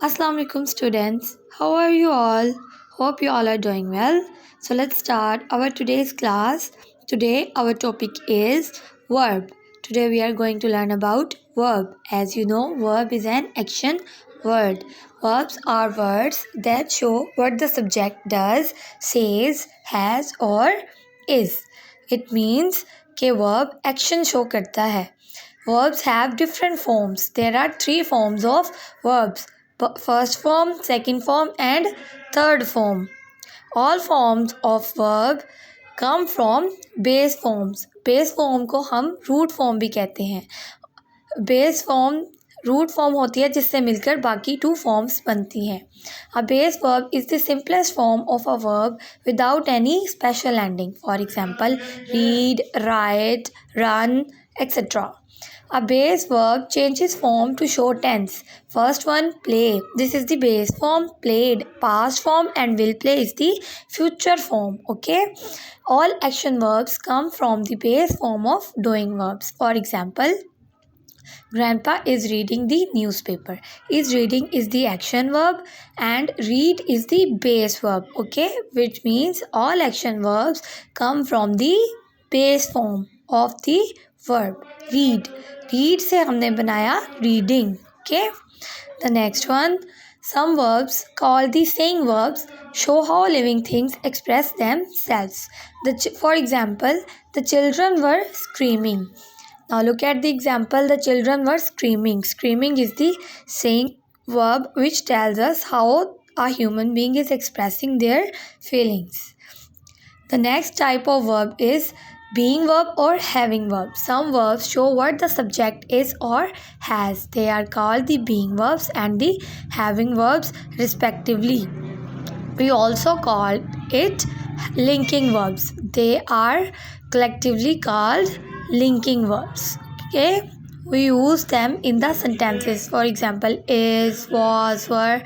Assalamu alaikum students. How are you all? Hope you all are doing well. So let's start our today's class. Today our topic is verb. Today we are going to learn about verb. As you know, verb is an action word. Verbs are words that show what the subject does, says, has or is. It means कि verb action show करता है. Verbs have different forms. There are three forms of verbs. First form, second form and third form. All forms of verb come from base forms. Base form को हम root form भी कहते हैं. Base form root form होती है जिससे मिलकर बाकी two forms बनती हैं. A base verb is the simplest form of a verb without any special ending. For example, read, write, run, etc. A base verb changes form to show tense. First one, play. This is the base form, played. Past form and will play is the future form. Okay. All action verbs come from the base form of doing verbs. For example, Grandpa is reading the newspaper. Is reading is the action verb and read is the base verb. Okay. Which means all action verbs come from the base form of the verb. Read. Read से हमने बनाया reading. Okay. The next one. Some verbs called the saying verbs show how living things express themselves. For example, the children were screaming. Now look at the example. The children were screaming. Screaming is the saying verb which tells us how a human being is expressing their feelings. The next type of verb is being verb or having verb. Some verbs show what the subject is or has. They are called the being verbs and the having verbs respectively. We also call it linking verbs. They are collectively called linking verbs. Okay, we use them in the sentences. For example, is, was, were.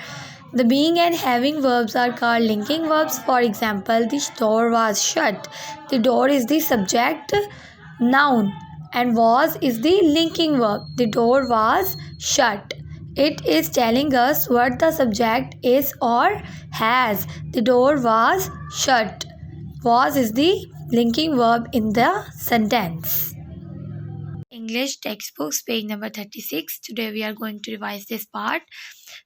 The being and having verbs are called linking verbs. For example, the door was shut. The door is the subject noun and was is the linking verb. The door was shut. It is telling us what the subject is or has. The door was shut. Was is the linking verb in the sentence. English textbooks, page number 36. Today we are going to revise this part.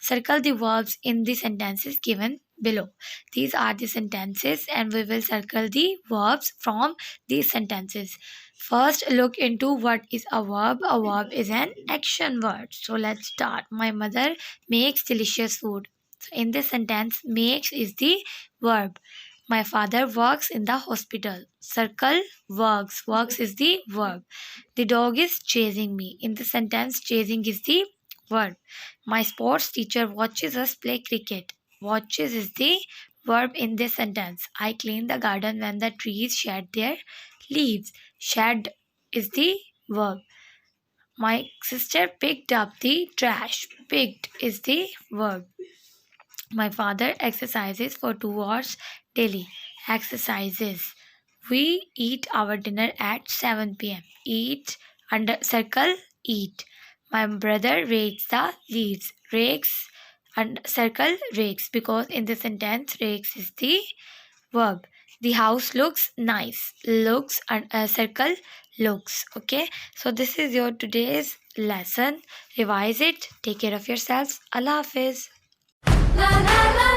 Circle the verbs in the sentences given below. These are the sentences and we will circle the verbs from these sentences. First, look into what is a verb. A verb is an action word. So let's start. My mother makes delicious food. So in this sentence, makes is the verb. My father works in the hospital. Circle works. Works is the verb. The dog is chasing me. In the sentence, chasing is the verb. My sports teacher watches us play cricket. Watches is the verb in this sentence. I clean the garden when the trees shed their leaves. Shed is the verb. My sister picked up the trash. Picked is the verb. My father exercises for 2 hours daily. Exercises. We eat our dinner at 7 p.m. Eat under circle eat. My brother rakes the leaves. Rakes and circle rakes because in the sentence rakes is the verb. The house looks nice. Looks and circle looks. Okay. So this is your today's lesson. Revise it. Take care of yourselves. Allah Hafiz. La la la.